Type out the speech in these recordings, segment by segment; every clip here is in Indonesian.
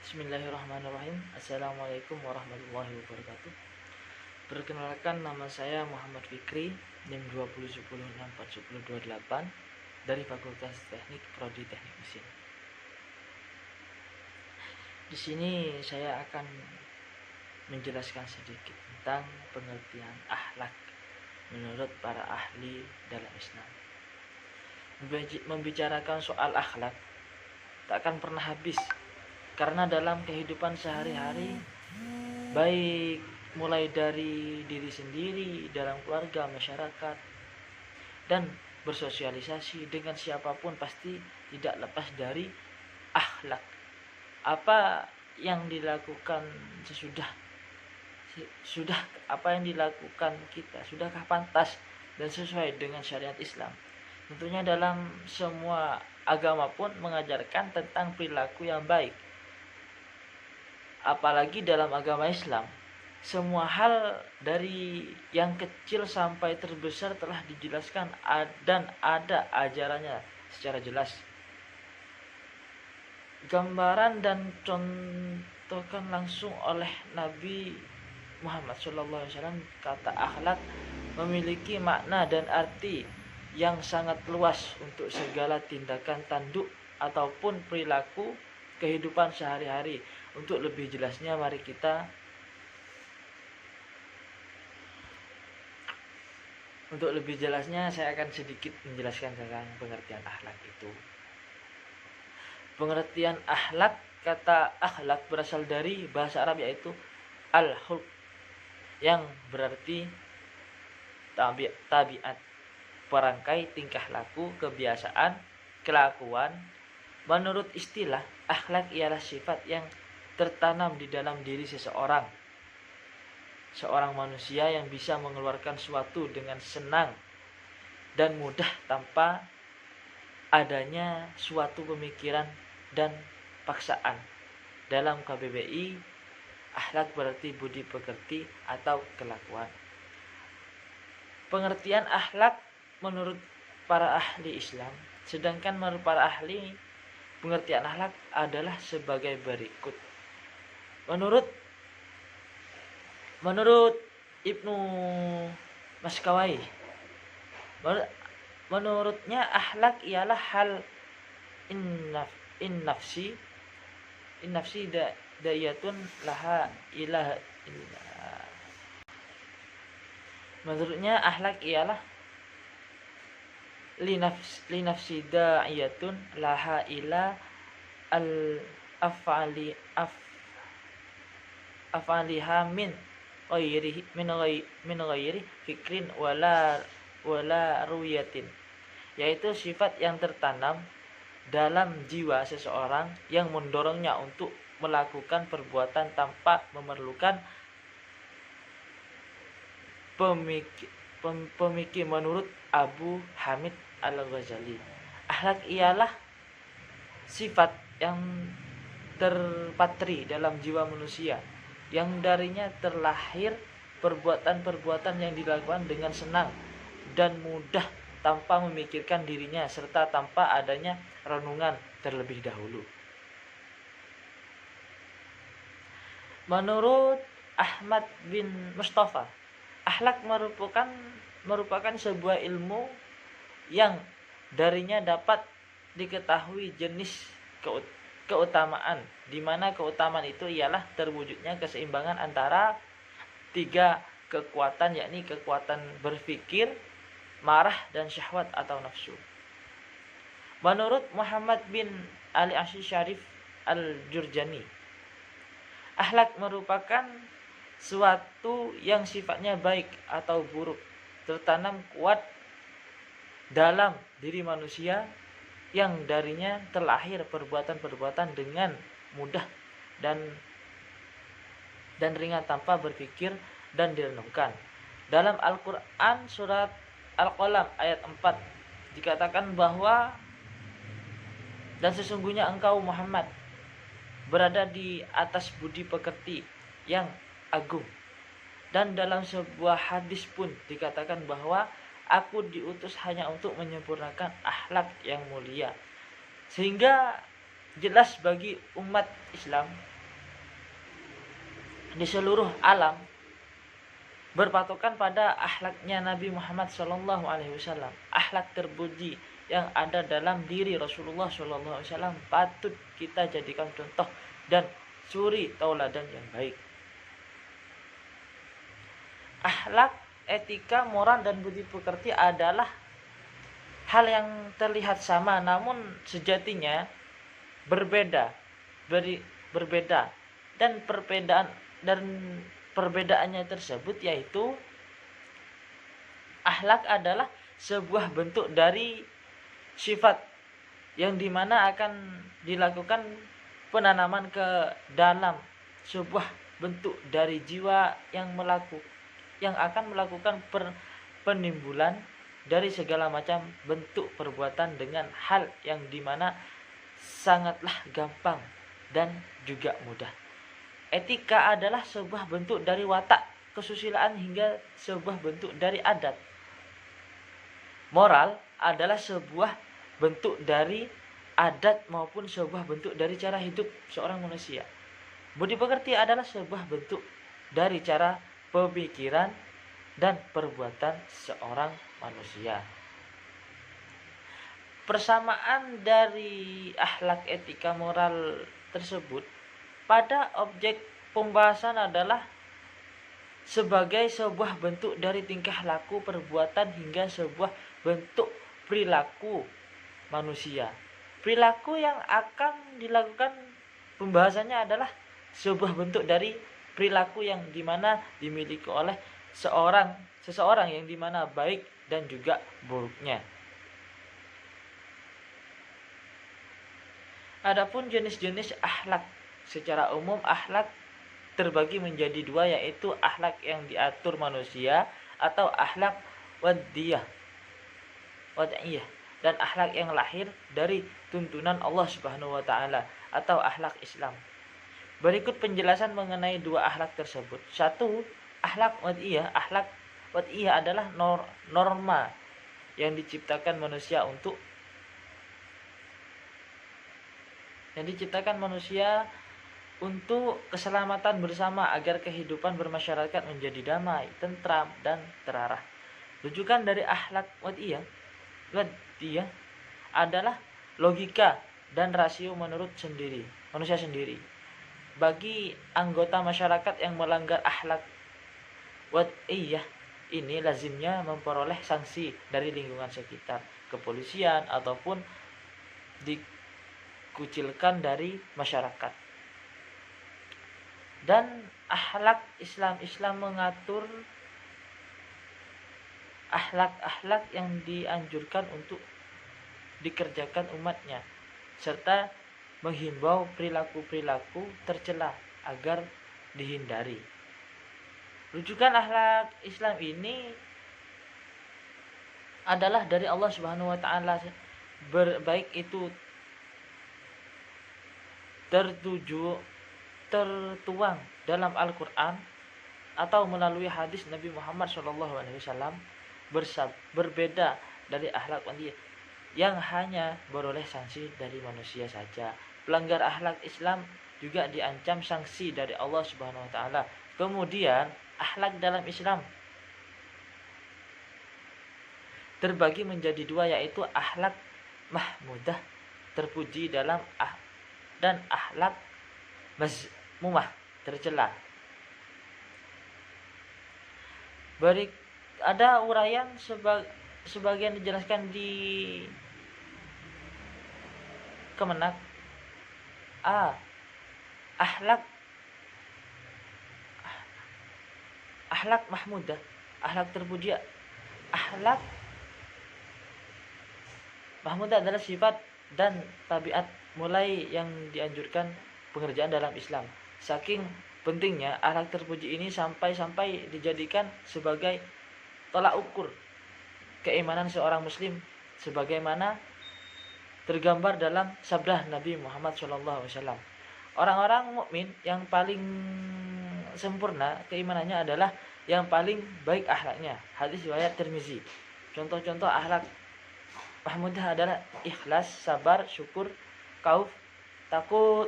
Bismillahirrahmanirrahim. Assalamualaikum warahmatullahi wabarakatuh. Perkenalkan, nama saya Muhammad Fikri, NIM 2010641028 dari Fakultas Teknik Prodi Teknik Mesin. Di sini saya akan menjelaskan sedikit tentang pengertian akhlak menurut para ahli dalam Islam. Membicarakan soal akhlak tak akan pernah habis, karena dalam kehidupan sehari-hari, baik mulai dari diri sendiri, dalam keluarga, masyarakat, dan bersosialisasi dengan siapapun, pasti tidak lepas dari akhlak. Apa yang dilakukan sudah apa yang dilakukan kita, sudahkah pantas dan sesuai dengan syariat Islam? Tentunya dalam semua agama pun mengajarkan tentang perilaku yang baik. Apalagi dalam agama Islam, semua hal dari yang kecil sampai terbesar telah dijelaskan dan ada ajarannya secara jelas. Gambaran dan contohkan langsung oleh Nabi Muhammad SAW, kata akhlak memiliki makna dan arti yang sangat luas untuk segala tindakan tanduk ataupun perilaku kehidupan sehari-hari. Untuk lebih jelasnya, saya akan sedikit menjelaskan tentang pengertian akhlak itu. Pengertian akhlak, kata akhlak berasal dari bahasa Arab yaitu al-khulq, yang berarti tabiat, perangkai tingkah laku, kebiasaan, kelakuan. Menurut istilah, akhlak ialah sifat yang tertanam di dalam diri seorang manusia yang bisa mengeluarkan suatu dengan senang dan mudah tanpa adanya suatu pemikiran dan paksaan. Dalam KBBI, akhlak berarti budi pekerti atau kelakuan. Pengertian akhlak menurut para ahli Islam, sedangkan menurut para ahli, pengertian akhlak adalah sebagai berikut. Menurut Ibnu Maskawai, menurutnya akhlak ialah hal innafsi dayatun laha ilaha illallah. Menurutnya akhlak ialah linafsi da'iyatun laha ila al af'aliha min ghairi fikrin wala ruyatin, yaitu sifat yang tertanam dalam jiwa seseorang yang mendorongnya untuk melakukan perbuatan tanpa memerlukan pemikir. Menurut Abu Hamid Al-Ghazali, akhlak ialah sifat yang terpatri dalam jiwa manusia, yang darinya terlahir perbuatan-perbuatan yang dilakukan dengan senang dan mudah tanpa memikirkan dirinya serta tanpa adanya renungan terlebih dahulu. Menurut Ahmad bin Mustafa, akhlak merupakan sebuah ilmu yang darinya dapat diketahui jenis keutamaan, di mana keutamaan itu ialah terwujudnya keseimbangan antara tiga kekuatan, yakni kekuatan berpikir, marah, dan syahwat atau nafsu. Menurut Muhammad bin Ali Syarif Al-Jurjani, akhlak merupakan suatu yang sifatnya baik atau buruk, tertanam kuat dalam diri manusia, yang darinya terlahir perbuatan-perbuatan dengan mudah dan ringan tanpa berpikir dan direnungkan. Dalam Al-Quran surat Al-Qalam ayat 4 dikatakan bahwa, dan sesungguhnya engkau Muhammad berada di atas budi pekerti yang agung. Dan dalam sebuah hadis pun dikatakan bahwa aku diutus hanya untuk menyempurnakan akhlak yang mulia. Sehingga jelas bagi umat Islam di seluruh alam berpatokan pada akhlaknya Nabi Muhammad SAW, akhlak terpuji yang ada dalam diri Rasulullah SAW, patut kita jadikan contoh dan suri tauladan yang baik. Akhlak, etika, moral, dan budi pekerti adalah hal yang terlihat sama namun sejatinya berbeda, berbeda dan perbedaannya tersebut yaitu akhlak adalah sebuah bentuk dari sifat yang dimana akan dilakukan penanaman ke dalam sebuah bentuk dari jiwa yang akan melakukan penimbulan dari segala macam bentuk perbuatan dengan hal yang dimana sangatlah gampang dan juga mudah. Etika adalah sebuah bentuk dari watak kesusilaan hingga sebuah bentuk dari adat. Moral adalah sebuah bentuk dari adat maupun sebuah bentuk dari cara hidup seorang manusia. Budi pekerti adalah sebuah bentuk dari cara pemikiran dan perbuatan seorang manusia. Persamaan dari akhlak, etika, moral tersebut pada objek pembahasan adalah sebagai sebuah bentuk dari tingkah laku, perbuatan hingga sebuah bentuk perilaku manusia. Perilaku yang akan dilakukan pembahasannya adalah sebuah bentuk dari perilaku yang dimana dimiliki oleh seseorang yang dimana baik dan juga buruknya. Adapun jenis-jenis akhlak, secara umum akhlak terbagi menjadi dua, yaitu akhlak yang diatur manusia atau akhlak wadiyah dan akhlak yang lahir dari tuntunan Allah Subhanahu wa taala atau akhlak Islam. Berikut penjelasan mengenai dua akhlak tersebut. 1. Akhlak wadiyah. Akhlak wadiyah adalah norma yang diciptakan manusia untuk keselamatan bersama agar kehidupan bermasyarakat menjadi damai, tentram, dan terarah. Rujukan dari akhlak wadiyah adalah logika dan rasio menurut manusia sendiri. Bagi anggota masyarakat yang melanggar akhlak wadiyah ini lazimnya memperoleh sanksi dari lingkungan sekitar, kepolisian, ataupun dikucilkan dari masyarakat. Dan akhlak Islam mengatur akhlak-akhlak yang dianjurkan untuk dikerjakan umatnya, serta menghimbau perilaku-perilaku tercela agar dihindari. Rujukan akhlak Islam ini adalah dari Allah Subhanahu wa taala, baik itu tertuang dalam Al-Qur'an atau melalui hadis Nabi Muhammad SAW. Berbeda dari akhlak wadiyah yang hanya beroleh sanksi dari manusia saja. Pelanggar akhlak Islam juga diancam sanksi dari Allah Subhanahu wa taala. Kemudian akhlak dalam Islam terbagi menjadi dua, yaitu akhlak mahmudah, terpuji dan akhlak mazmumah, tercela. Ada uraian sebagian dijelaskan di Kemenak. Akhlak mahmudah, akhlak terpuji. Akhlak mahmudah adalah sifat dan tabiat mulai yang dianjurkan pengerjaan dalam Islam. Saking pentingnya akhlak terpuji ini sampai dijadikan sebagai tolak ukur keimanan seorang muslim, sebagaimana tergambar dalam sabda Nabi Muhammad SAW. Orang-orang mukmin yang paling sempurna keimanannya adalah yang paling baik akhlaknya. Hadis riwayat Tirmizi. Contoh-contoh akhlak mahmudah adalah ikhlas, sabar, syukur, khauf, takut,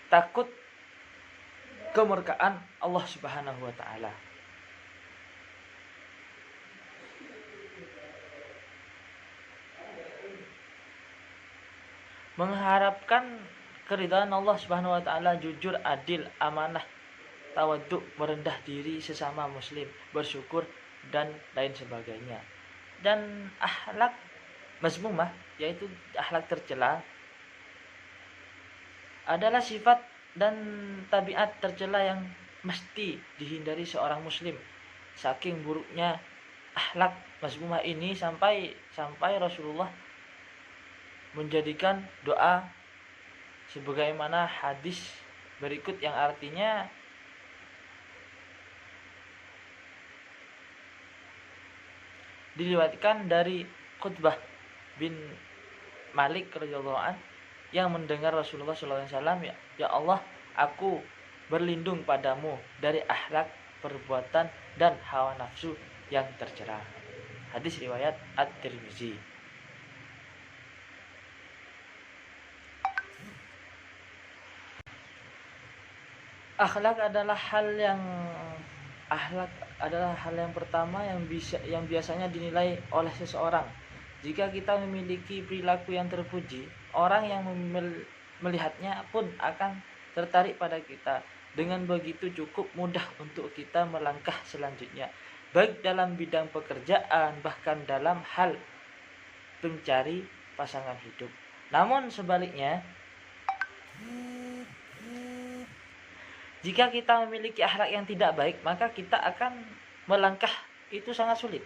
takut kemurkaan Allah Subhanahu wa taala. Mengharapkan keridhaan Allah Subhanahu wa taala, jujur, adil, amanah, tawaduk, merendah diri sesama muslim, bersyukur dan lain sebagainya. Dan akhlak mazmumah, yaitu akhlak tercela, adalah sifat dan tabiat tercela yang mesti dihindari seorang muslim. Saking buruknya akhlak mazmumah ini sampai Rasulullah menjadikan doa sebagaimana hadis berikut yang artinya diriwayatkan dari Qutbah bin Malik radhiyallahu an yang mendengar Rasulullah SAW, ya Allah, aku berlindung padamu dari akhlak, perbuatan, dan hawa nafsu yang tercela. Hadis riwayat At-Tirmizi. Akhlak adalah hal yang pertama yang biasanya dinilai oleh seseorang. Jika kita memiliki perilaku yang terpuji, orang yang melihatnya pun akan tertarik pada kita. Dengan begitu cukup mudah untuk kita melangkah selanjutnya, baik dalam bidang pekerjaan, bahkan dalam hal mencari pasangan hidup. Namun sebaliknya, jika kita memiliki akhlak yang tidak baik, maka kita akan melangkah itu sangat sulit.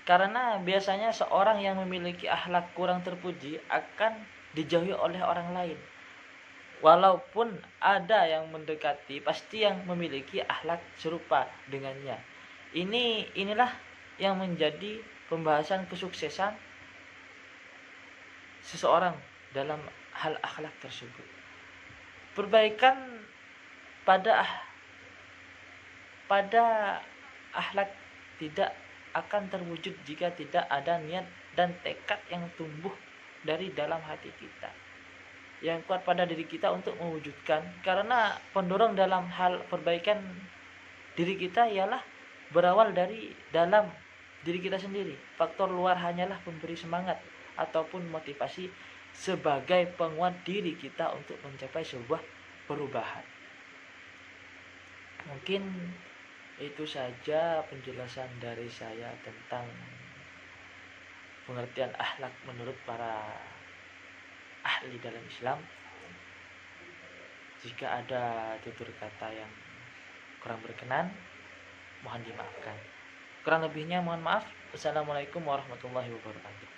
Karena biasanya seorang yang memiliki akhlak kurang terpuji akan dijauhi oleh orang lain. Walaupun ada yang mendekati, pasti yang memiliki akhlak serupa dengannya. Inilah yang menjadi pembahasan kesuksesan seseorang dalam hal akhlak tersebut. Perbaikan pada akhlak tidak akan terwujud jika tidak ada niat dan tekad yang tumbuh dari dalam hati kita, yang kuat pada diri kita untuk mewujudkan. Karena pendorong dalam hal perbaikan diri kita ialah berawal dari dalam diri kita sendiri. Faktor luar hanyalah pemberi semangat ataupun motivasi sebagai penguat diri kita untuk mencapai sebuah perubahan. Mungkin itu saja penjelasan dari saya tentang pengertian akhlak menurut para ahli dalam Islam. Jika ada tutur kata yang kurang berkenan, mohon dimaafkan. Kurang lebihnya mohon maaf. Wassalamualaikum warahmatullahi wabarakatuh.